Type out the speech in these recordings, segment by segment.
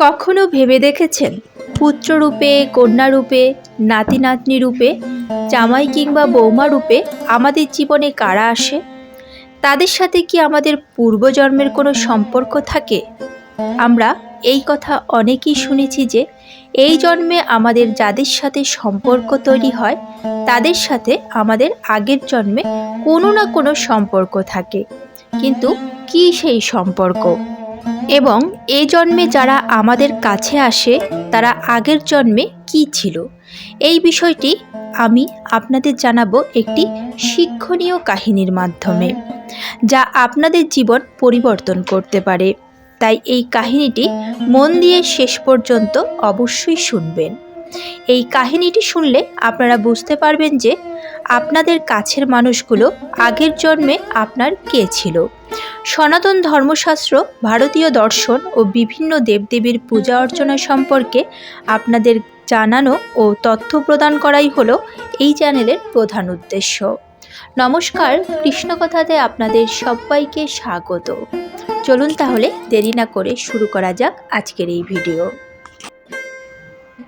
কখনো ভেবে দেখেছেন পুত্ররূপে, কন্যারূপে, নাতি নাতনি রূপে, জামাই কিংবা বৌমা রূপে আমাদের জীবনে কারা আসে? তাদের সাথে কি আমাদের পূর্বজন্মের কোনো সম্পর্ক থাকে? আমরা এই কথা অনেকেই শুনেছি যে এই জন্মে আমাদের যাদের সাথে সম্পর্ক তৈরি হয় তাদের সাথে আমাদের আগের জন্মে কোনো না কোনো সম্পর্ক থাকে। কিন্তু কী সেই সম্পর্ক? এবং এই জন্মে যারা আমাদের কাছে আসে তারা আগের জন্মে কী ছিল? এই বিষয়টি আমি আপনাদের জানাবো একটি শিক্ষণীয় কাহিনীর মাধ্যমে, যা আপনাদের জীবন পরিবর্তন করতে পারে। তাই এই কাহিনীটি মন দিয়ে শেষ পর্যন্ত অবশ্যই শুনবেন। এই কাহিনীটি শুনলে আপনারা বুঝতে পারবেন যে আপনাদের কাছের মানুষগুলো আগের জন্মে আপনার কে ছিল। সনাতন ধর্মশাস্ত্র, ভারতীয় দর্শন ও বিভিন্ন দেবদেবীর পূজা অর্চনা সম্পর্কে আপনাদের জানানো ও তথ্য প্রদান করাই হলো এই চ্যানেলের প্রধান উদ্দেশ্য। নমস্কার, কৃষ্ণকথাতে আপনাদের সবাইকে স্বাগত। চলুন তাহলে দেরি না করে শুরু করা যাক আজকের এই ভিডিও।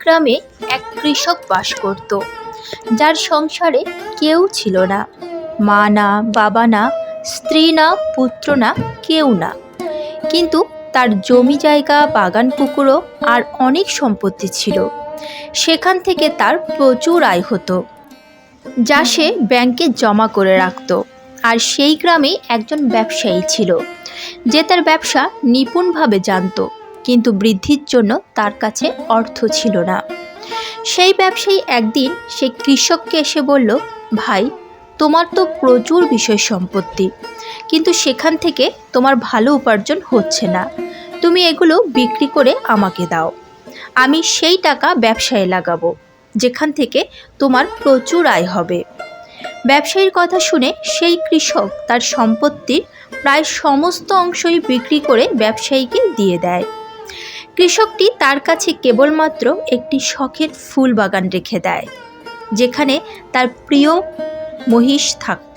গ্রামে এক কৃষক বাস করত, যার সংসারে কেউ ছিল না। মা না, বাবা না, স্ত্রী না, পুত্র না, কেউ না। কিন্তু তার জমি জায়গা, বাগান পুকুরও আর অনেক সম্পত্তি ছিল। সেখান থেকে তার প্রচুর আয় হতো, যা সে ব্যাংকে জমা করে রাখত। আর সেই গ্রামে একজন ব্যবসায়ী ছিল, যে তার ব্যবসা নিপুণভাবে জানত, কিন্তু বৃদ্ধির জন্য তার কাছে অর্থ ছিল না। সেই ব্যবসায়ী একদিন সেই কৃষককে এসে বলল, ভাই, তোমার তো প্রচুর বিষয় সম্পত্তি, কিন্তু সেখান থেকে তোমার ভালো উপার্জন হচ্ছে না। তুমি এগুলো বিক্রি করে আমাকে দাও, আমি সেই টাকা ব্যবসায় লাগাবো, যেখান থেকে তোমার প্রচুর আয় হবে। ব্যবসায়ীর কথা শুনে সেই কৃষক তার সম্পত্তির প্রায় সমস্ত অংশই বিক্রি করে ব্যবসায়ীকে দিয়ে দেয়। কৃষকটি তার কাছে কেবলমাত্র একটি শখের ফুল বাগান রেখে দেয়, যেখানে তার প্রিয় মহিষ থাকত।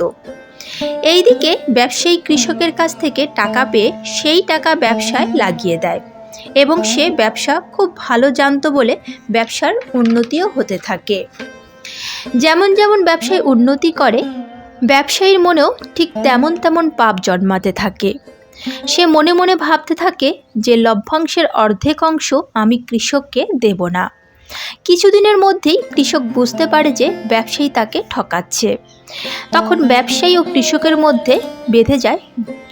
এইদিকে ব্যবসায়ী কৃষকের কাছ থেকে টাকা পেয়ে সেই টাকা ব্যবসায় লাগিয়ে দেয়, এবং সে ব্যবসা খুব ভালো জানতো বলে ব্যবসার উন্নতিও হতে থাকে। যেমন যেমন ব্যবসায় উন্নতি করে, ব্যবসায়ীর মনেও ঠিক তেমন তেমন পাপ জন্মাতে থাকে। সে মনে মনে ভাবতে থাকে যে লভ্যাংশের অর্ধেক অংশ আমি কৃষককে দেব না। কিছুদিনের মধ্যেই কৃষক বুঝতে পারে যে ব্যবসায়ী তাকে ঠকাচ্ছে। তখন ব্যবসায়ী ও কৃষকের মধ্যে বেঁধে যায়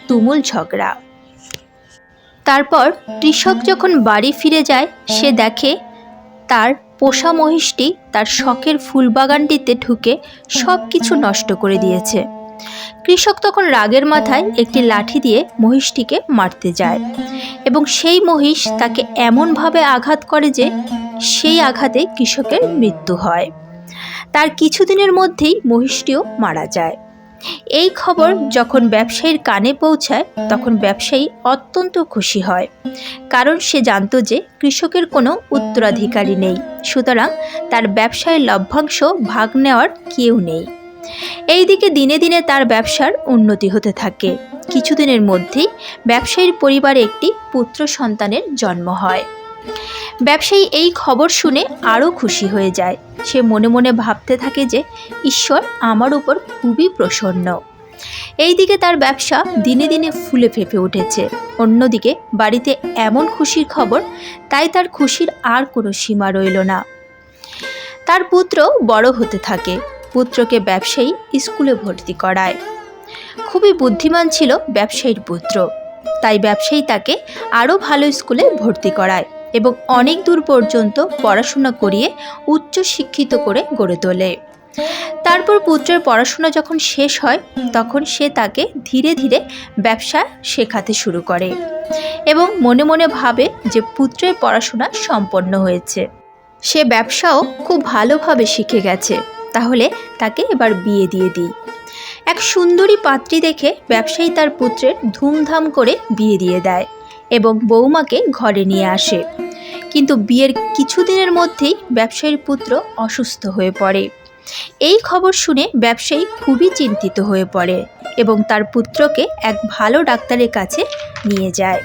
তুমুল ঝগড়া। তারপর কৃষক যখন বাড়ি ফিরে যায়, সে দেখে তার পোষা মহিষটি তার শখের ফুলবাগানটিতে ঢুকে সব কিছু নষ্ট করে দিয়েছে। কৃষক তখন রাগের মাথায় একটি লাঠি দিয়ে মহিষটিকে মারতে যায়, এবং সেই মহিষ তাকে এমনভাবে আঘাত করে যে সেই আঘাতে কৃষকের মৃত্যু হয়। তার কিছুদিনের মধ্যেই মহিষটিও মারা যায়। এই খবর যখন ব্যবসায়ীর কানে পৌঁছায়, তখন ব্যবসায়ী অত্যন্ত খুশি হয়, কারণ সে জানত যে কৃষকের কোনো উত্তরাধিকারী নেই, সুতরাং তার ব্যবসায় লভ্যাংশ ভাগ নেওয়ার কেউ নেই। এইদিকে দিনে দিনে তার ব্যবসার উন্নতি হতে থাকে। কিছুদিনের মধ্যেই ব্যবসায়ীর পরিবারে একটি পুত্র সন্তানের জন্ম হয়। ব্যবসায়ী এই খবর শুনে আরও খুশি হয়ে যায়। সে মনে মনে ভাবতে থাকে যে ঈশ্বর আমার উপর খুবই প্রসন্ন। এইদিকে তার ব্যবসা দিনে দিনে ফুলে ফেঁপে উঠেছে। অন্যদিকে বাড়িতে এমন খুশির খবর, তাই তার খুশির আর কোনো সীমা রইল না। তার পুত্র বড় হতে থাকে। পুত্রকে ব্যবসায়ী স্কুলে ভর্তি করায়। খুবই বুদ্ধিমান ছিল ব্যবসায়ীর পুত্র, তাই ব্যবসায়ী তাকে আরও ভালো স্কুলে ভর্তি করায় এবং অনেক দূর পর্যন্ত পড়াশোনা করিয়ে উচ্চ শিক্ষিত করে গড়ে তোলে। তারপর পুত্রের পড়াশোনা যখন শেষ হয়, তখন সে তাকে ধীরে ধীরে ব্যবসা শেখাতে শুরু করে এবং মনে মনে ভাবে যে পুত্রের পড়াশোনা সম্পন্ন হয়েছে, সে ব্যবসাও খুব ভালোভাবে শিখে গেছে, তাহলে তাকে এবার বিয়ে দিয়ে দিই। এক সুন্দরী পাত্রী দেখে ব্যবসায়ী তার পুত্রের ধুমধাম করে বিয়ে দিয়ে দেয় এবং বৌমাকে ঘরে নিয়ে আসে। কিন্তু বিয়ের কিছুদিনের মধ্যেই ব্যবসায়ীর পুত্র অসুস্থ হয়ে পড়ে। এই খবর শুনে ব্যবসায়ী খুবই চিন্তিত হয়ে পড়ে এবং তার পুত্রকে এক ভালো ডাক্তারের কাছে নিয়ে যায়।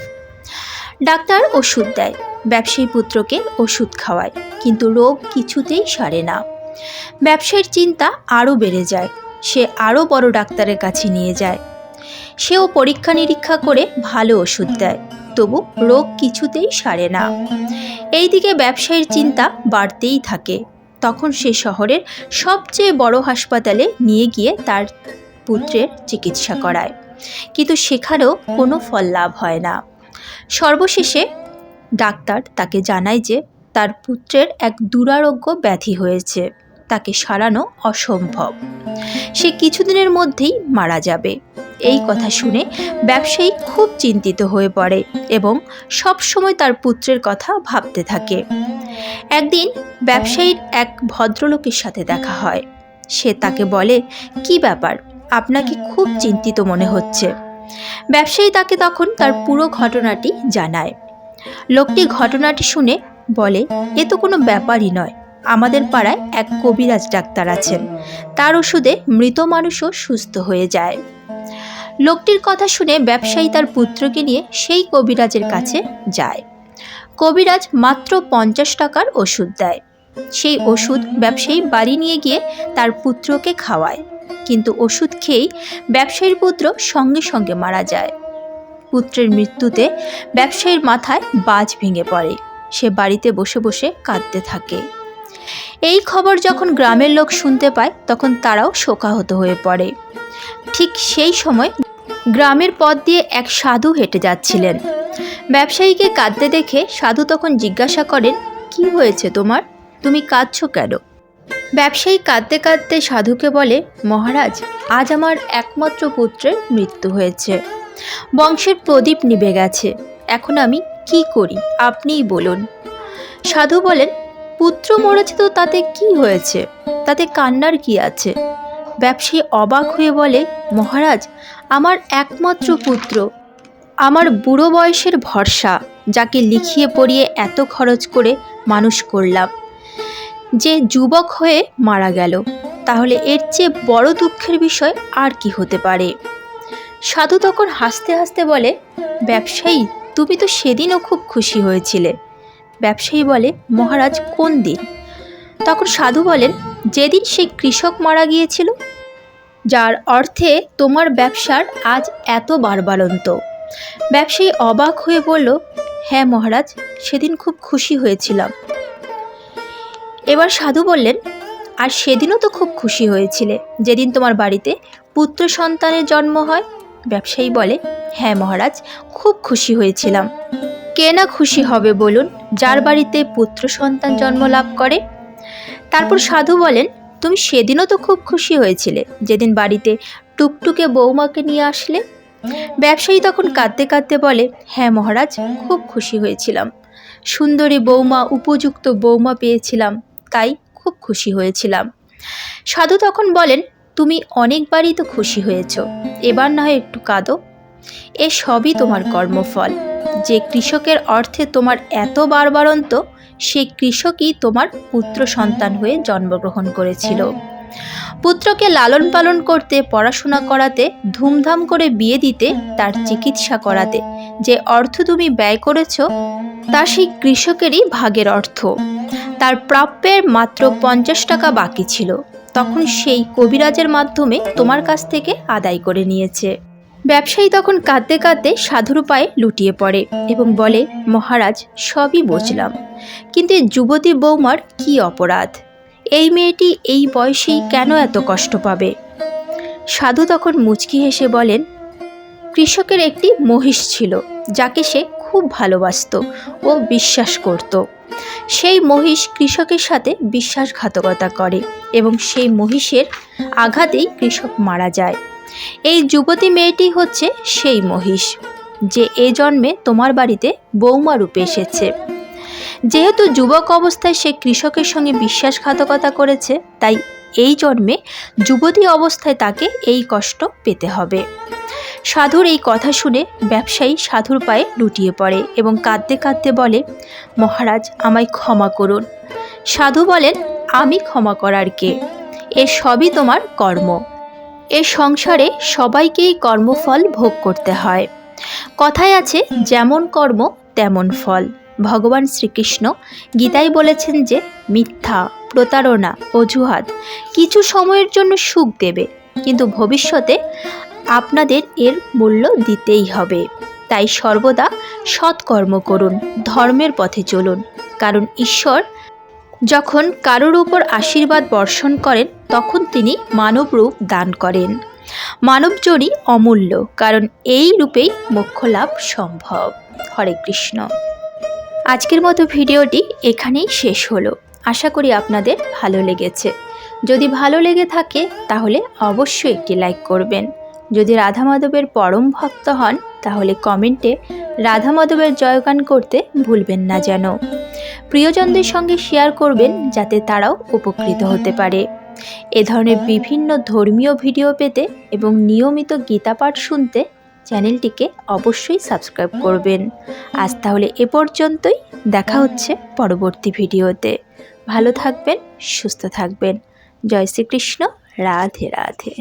ডাক্তার ওষুধ দেয়, ব্যবসায়ী পুত্রকে ওষুধ খাওয়ায়, কিন্তু রোগ কিছুতেই সারে না। ব্যবসায়ীর চিন্তা আরও বেড়ে যায়। সে আরও বড় ডাক্তারের কাছে নিয়ে যায়। সেও পরীক্ষা নিরীক্ষা করে ভালো ওষুধ দেয়, তবু রোগ কিছুতেই সারে না। এইদিকে ব্যবসায়ীর চিন্তা বাড়তেই থাকে। তখন সে শহরের সবচেয়ে বড় হাসপাতালে নিয়ে গিয়ে তার পুত্রের চিকিৎসা করায়, কিন্তু সেখানেও কোনো ফল লাভ হয় না। সর্বশেষে ডাক্তার তাকে জানায় যে তার পুত্রের এক দুরারোগ্য ব্যাধি হয়েছে, তাকে সারানো অসম্ভব, সে কিছুদিনের মধ্যেই মারা যাবে। এই কথা শুনে ব্যবসায়ী খুব চিন্তিত হয়ে পড়ে এবং সব সময় তার পুত্রের কথা ভাবতে থাকে। একদিন ব্যবসায়ীর এক ভদ্রলোকের সাথে দেখা হয়। সে তাকে বলে, কি ব্যাপার, আপনাকে খুব চিন্তিত মনে হচ্ছে। ব্যবসায়ী তাকে তখন তার পুরো ঘটনাটি জানায়। লোকটি ঘটনাটি শুনে বলে, এ তো কোনো ব্যাপারই নয়, আমাদের পাড়ায় এক কবিরাজ ডাক্তার আছেন, তার ওষুধে মৃত মানুষও সুস্থ হয়ে যায়। লোকটির কথা শুনে ব্যবসায়ী তার পুত্রকে নিয়ে সেই কবিরাজের কাছে যায়। কবিরাজ মাত্র 50 টাকার ওষুধ দেয়। সেই ওষুধ ব্যবসায়ী বাড়ি নিয়ে গিয়ে তার পুত্রকে খাওয়ায়, কিন্তু ওষুধ খেয়েই ব্যবসায়ীর পুত্র সঙ্গে সঙ্গে মারা যায়। পুত্রের মৃত্যুতে ব্যবসায়ীর মাথায় বাজ ভেঙে পড়ে। সে বাড়িতে বসে বসে কাঁদতে থাকে। এই খবর যখন গ্রামের লোক শুনতে পায়, তখন তারাও শোকাহত হয়ে পড়ে। ঠিক সেই সময় গ্রামের পথ দিয়ে এক সাধু হেঁটে যাচ্ছিলেন। ব্যবসায়ীকে কাঁদতে দেখে সাধু তখন জিজ্ঞাসা করেন, কি হয়েছে তোমার, তুমি কাঁদছো কেন? ব্যবসায়ী কাঁদতে কাঁদতে সাধুকে বলে, মহারাজ, আজ আমার একমাত্র পুত্রের মৃত্যু হয়েছে। বংশের প্রদীপ নিভে গেছে। এখন আমি কি করি, আপনিই বলুন। সাধু বলেন, পুত্র মরেছে তো তাতে কি হয়েছে, তাতে কান্নার কি আছে? ব্যবসায়ী অবাক হয়ে বলে, মহারাজ, আমার একমাত্র পুত্র, আমার বুড়ো বয়সের ভরসা, যাকে লিখিয়ে পড়িয়ে এত খরচ করে মানুষ করলাম, যে যুবক হয়ে মারা গেল, তাহলে এর চেয়ে বড় দুঃখের বিষয় আর কি হতে পারে? সাধু তখন হাসতে হাসতে বলে, ব্যবসায়ী, তুমি তো সেদিনও খুব খুশি হয়েছিলে। ব্যবসায়ী বলে, মহারাজ, কোন দিন? তখন সাধু বলেন, যেদিন সেই কৃষক মারা গিয়েছিল, যার অর্থে তোমার ব্যবসার আজ এত বাড়বাড়ন্ত। ব্যবসায়ী অবাক হয়ে বলল, হ্যাঁ মহারাজ, সেদিন খুব খুশি হয়েছিলাম। এবার সাধু বললেন, আর সেদিনও তো খুব খুশি হয়েছিলে যেদিন তোমার বাড়িতে পুত্র সন্তানের জন্ম হয়। ব্যবসায়ী বলে, হ্যাঁ মহারাজ, খুব খুশি হয়েছিলাম। কে না খুশি হবে বলুন, যার বাড়িতে পুত্র সন্তান জন্ম লাভ করে? তারপর সাধু বলেন, তুমি সেদিনও তো খুব খুশি হয়েছিলে যেদিন বাড়িতে টুকটুকে বৌমাকে নিয়ে আসলে। ব্যবসায়ী তখন কাঁদতে কাঁদতে বলে, হ্যাঁ মহারাজ, খুব খুশি হয়েছিলাম। সুন্দরী বৌমা, উপযুক্ত বৌমা পেয়েছিলাম, তাই খুব খুশি হয়েছিলাম। সাধু তখন বলেন, তুমি অনেকবারই তো খুশি হয়েছ, এবার না হয় একটু কাঁদো। এ সবই তোমার কর্মফল। যে কৃষকের অর্থে তোমার এত বাড়বাড়ন্ত, সেই কৃষকই তোমার পুত্র সন্তান হয়ে জন্মগ্রহণ করেছিল। পুত্রকে লালন পালন করতে, পড়াশোনা করাতে, ধুমধাম করে বিয়ে দিতে, তার চিকিৎসা করাতে যে অর্থ তুমি ব্যয় করেছ, তা সেই কৃষকেরই ভাগের অর্থ। তার প্রাপ্যের মাত্র 50 টাকা বাকি ছিল, তখন সেই কবিরাজের মাধ্যমে তোমার কাছ থেকে আদায় করে নিয়েছে। ব্যবসায়ী তখন কাঁদতে কাঁদতে সাধুর পায়ে লুটিয়ে পড়ে এবং বলে, মহারাজ, সবই বুঝলাম, কিন্তু যুবতী বৌমার কি অপরাধ? এই মেয়েটি এই বয়সেই কেন এত কষ্ট পাবে? সাধু তখন মুচকি হেসে বলেন, কৃষকের একটি মহিষ ছিল, যাকে সে খুব ভালোবাসত ও বিশ্বাস করত। সেই মহিষ কৃষকের সাথে বিশ্বাসঘাতকতা করে এবং সেই মহিষের আঘাতেই কৃষক মারা যায়। এই যুবতী মেয়েটি হচ্ছে সেই মহিষ, যে এ জন্মে তোমার বাড়িতে বৌমা রূপে এসেছে। যেহেতু যুবক অবস্থায় সে কৃষকের সঙ্গে বিশ্বাসঘাতকতা করেছে, তাই এই জন্মে যুবতী অবস্থায় তাকে এই কষ্ট পেতে হবে। সাধুর এই কথা শুনে ব্যবসায়ী সাধুর পায়ে লুটিয়ে পড়ে এবং কাঁদতে কাঁদতে বলে, মহারাজ, আমায় ক্ষমা করুন। সাধু বলেন, আমি ক্ষমা করার কে? এ সবই তোমার কর্ম। এ সংসারে সবাইকেই কর্মফল ভোগ করতে হয়। কথায় আছে, যেমন কর্ম তেমন ফল। ভগবান শ্রীকৃষ্ণ গীতায় বলেছেন যে মিথ্যা, প্রতারণা, অজুহাত কিছু সময়ের জন্য সুখ দেবে, কিন্তু ভবিষ্যতে আপনাদের এর মূল্য দিতেই হবে। তাই সর্বদা সৎকর্ম করুন, ধর্মের পথে চলুন, কারণ ঈশ্বর যখন কারোর উপর আশীর্বাদ বর্ষণ করেন তখন তিনি মানব রূপ দান করেন। মানবজনই অমূল্য, কারণ এই রূপেই মোক্ষ লাভ সম্ভব। হরে কৃষ্ণ। আজকের মতো ভিডিওটি এখানেই শেষ হলো। আশা করি আপনাদের ভালো লেগেছে। যদি ভালো লেগে থাকে তাহলে অবশ্যই একটি লাইক করবেন। যদি রাধা মাধবের পরম ভক্ত হন তাহলে কমেন্টে রাধা মাধবের জয়গান করতে ভুলবেন না যেন। প্রিয়জনদের সঙ্গে শেয়ার করবেন যাতে তারাও উপকৃত হতে পারে। এ ধরনের বিভিন্ন ধর্মীয় ভিডিও পেতে এবং নিয়মিত গীতা পাঠ শুনতে চ্যানেলটিকে অবশ্যই সাবস্ক্রাইব করবেন। আজ তাহলে এ পর্যন্তই, দেখা হচ্ছে পরবর্তী ভিডিওতে। ভালো থাকবেন, সুস্থ থাকবেন। জয় শ্রীকৃষ্ণ। রাধে রাধে।